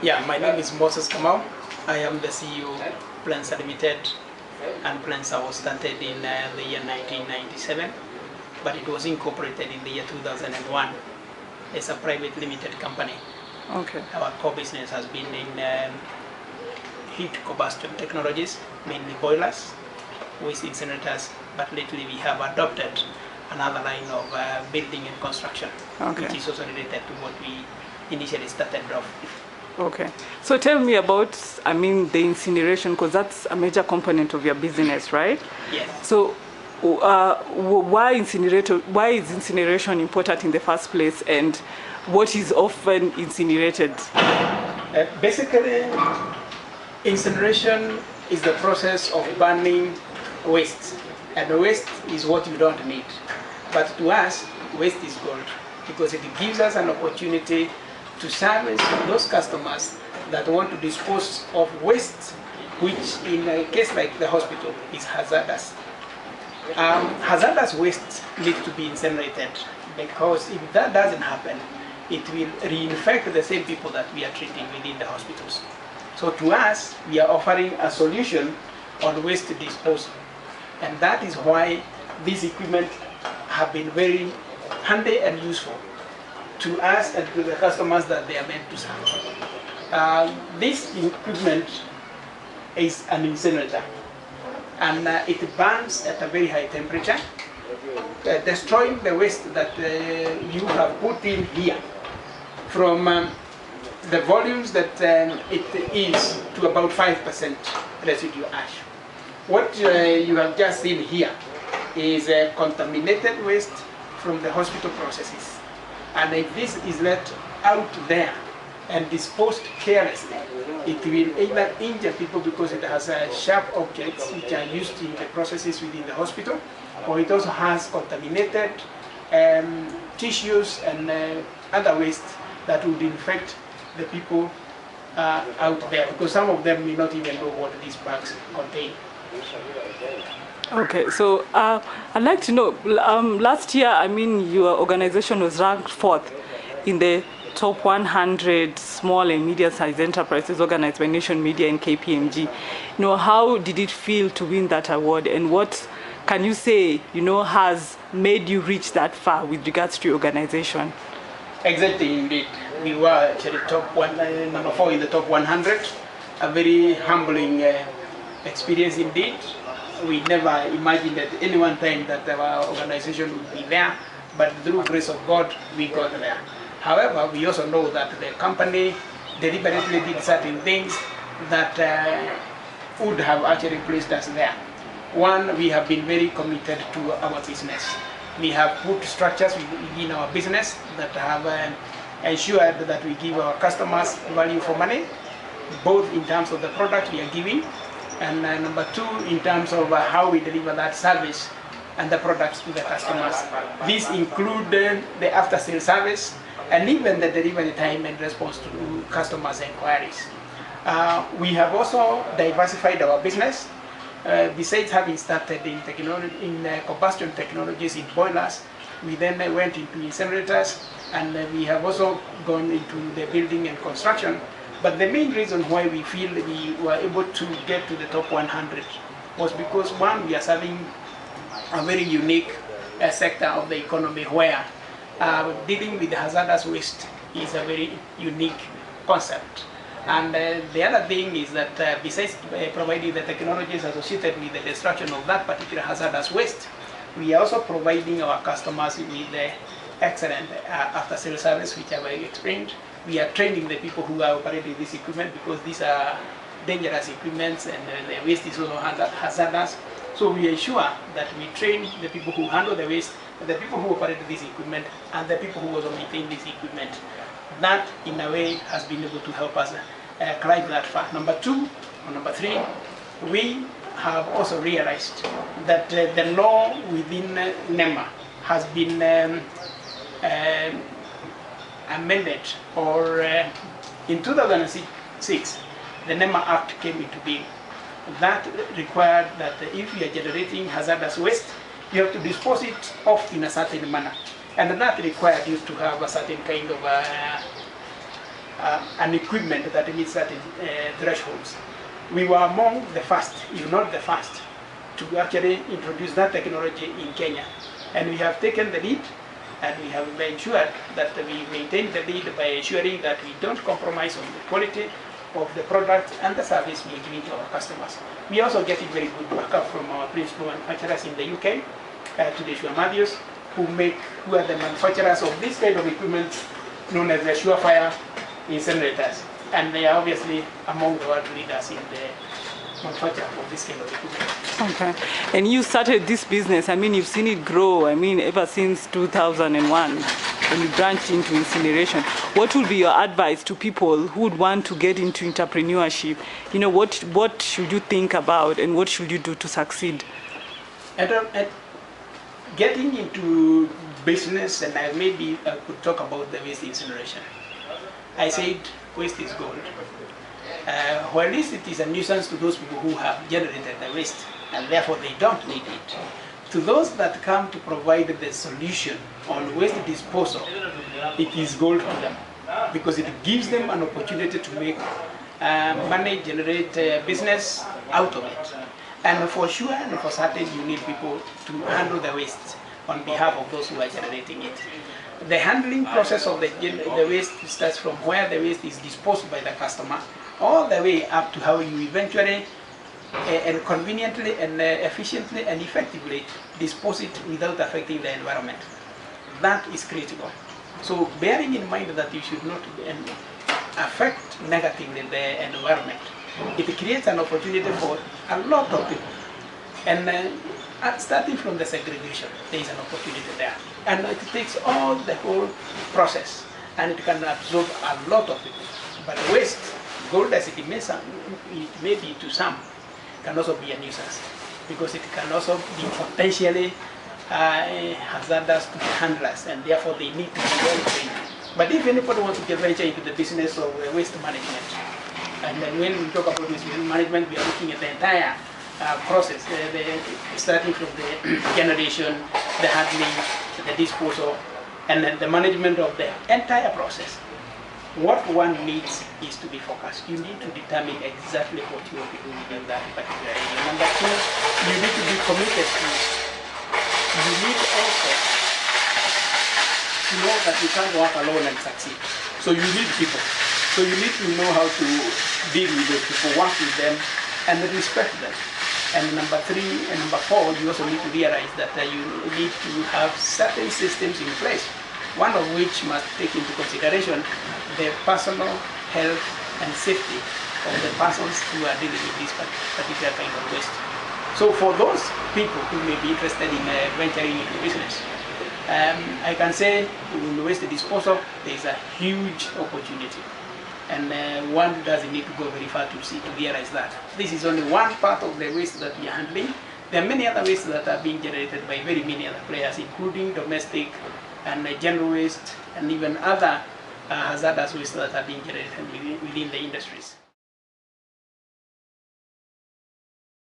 Yeah, my name is Moses Kamau. I am the CEO of Plenser Limited, and Plenser was started in the year 1997, but it was incorporated in the year 2001. It's a private limited company. Okay. Our core business has been in heat combustion technologies, mainly boilers, waste incinerators, but lately we have adopted another line of building and construction, okay, which is also related to what we initially started off with. Okay. So tell me about, the incineration, because that's a major component of your business, right? Yes. So why is incineration important in the first place, and what is often incinerated? Basically, incineration is the process of burning waste, and the waste is what you don't need. But to us, waste is gold, because it gives us an opportunity to service those customers that want to dispose of waste, which in a case like the hospital is hazardous. Hazardous waste needs to be incinerated, because if that doesn't happen, it will reinfect the same people that we are treating within the hospitals. So to us, we are offering a solution on waste disposal, and that is why these equipment have been very handy and useful to us and to the customers that they are meant to serve. This equipment is an incinerator, and it burns at a very high temperature, destroying the waste that you have put in here from the volumes that it is to about 5% residue ash. What you have just seen here is contaminated waste from the hospital processes. And if this is left out there and disposed carelessly, it will either injure people because it has sharp objects which are used in the processes within the hospital, or it also has contaminated tissues and other waste that would infect the people out there, because some of them may not even know what these bags contain. Okay, so I'd like to know, last year, your organization was ranked 4th in the top 100 small and medium-sized enterprises organized by Nation Media and KPMG. How did it feel to win that award, and what can you say, has made you reach that far with regards to your organization? Exactly, indeed. We were actually number 4 in the top 100. A very humbling experience indeed. We never imagined at any one time that our organization would be there, but through grace of God, we got there. However, we also know that the company deliberately did certain things that would have actually placed us there. One, we have been very committed to our business. We have put structures within our business that have ensured that we give our customers value for money, both in terms of the product we are giving, and number 2, in terms of how we deliver that service and the products to the customers. These include the after-sale service and even the delivery time and response to customers' inquiries. We have also diversified our business. Besides having started in combustion technologies in boilers, we then went into incinerators, and we have also gone into the building and construction. But the main reason why we feel we were able to get to the top 100 was because, one, we are serving a very unique sector of the economy where dealing with hazardous waste is a very unique concept. And the other thing is that besides providing the technologies associated with the destruction of that particular hazardous waste, we are also providing our customers with the excellent after-sale service, which I have explained. We are training the people who are operating this equipment, because these are dangerous equipments and the waste is also hazardous. So we ensure that we train the people who handle the waste, the people who operate this equipment, and the people who also maintain this equipment. That, in a way, has been able to help us climb that far. Number 2, or number 3, we have also realized that the law within NEMA has been amended, or in 2006, the NEMA Act came into being. That required that if you are generating hazardous waste, you have to dispose it off in a certain manner. And that required you to have a certain kind of an equipment that meets certain thresholds. We were among the first, if not the first, to actually introduce that technology in Kenya. And we have taken the lead, and we have ensured that we maintain the lead by ensuring that we don't compromise on the quality of the product and the service we are giving to our customers. We are also getting very good backup from our principal manufacturers in the UK, today Sure Matthews, who are the manufacturers of this kind of equipment known as the Surefire incinerators. And they are obviously among the world leaders in the manufacture of this kind of equipment. Okay. And you started this business, I mean, you've seen it grow, I mean, ever since 2001, when you branched into incineration. What would be your advice to people who would want to get into entrepreneurship? You know, what should you think about and what should you do to succeed? And getting into business, and maybe I could talk about the waste incineration. I said waste is gold. Or at least it is a nuisance to those people who have generated the waste, and therefore they don't need it. To those that come to provide the solution on waste disposal, it is gold to them, because it gives them an opportunity to make money, generate business out of it. And for sure and for certain, you need people to handle the waste on behalf of those who are generating it. The handling process of the waste starts from where the waste is disposed by the customer, all the way up to how you eventually and conveniently and efficiently and effectively dispose it without affecting the environment. That is critical. So bearing in mind that you should not affect negatively the environment, it creates an opportunity for a lot of people. And starting from the segregation, there is an opportunity there. And it takes all the whole process, and it can absorb a lot of people. But the waste, gold as it may be to some, can also be a nuisance, because it can also be potentially hazardous to the handlers, and therefore they need to be well trained. But if anybody wants to venture into the business of waste management, and then when we talk about waste management, we are looking at the entire process, starting from the generation, the handling, the disposal, and then the management of the entire process. What one needs is to be focused. You need to determine exactly what you want to do within that particular area. Number two, you need to be committed to it. You need also to know that you can't work alone and succeed. So you need people. So you need to know how to deal with those people, work with them, and respect them. And number three and number four, you also need to realize that you need to have certain systems in place, one of which must take into consideration the personal health and safety of the persons who are dealing with this particular kind of waste. So for those people who may be interested in venturing into business, I can say in waste disposal, there is a huge opportunity. And one doesn't need to go very far to realize that. This is only one part of the waste that we are handling. There are many other wastes that are being generated by very many other players, including domestic and general waste, and even other hazardous waste that are being generated within the industries.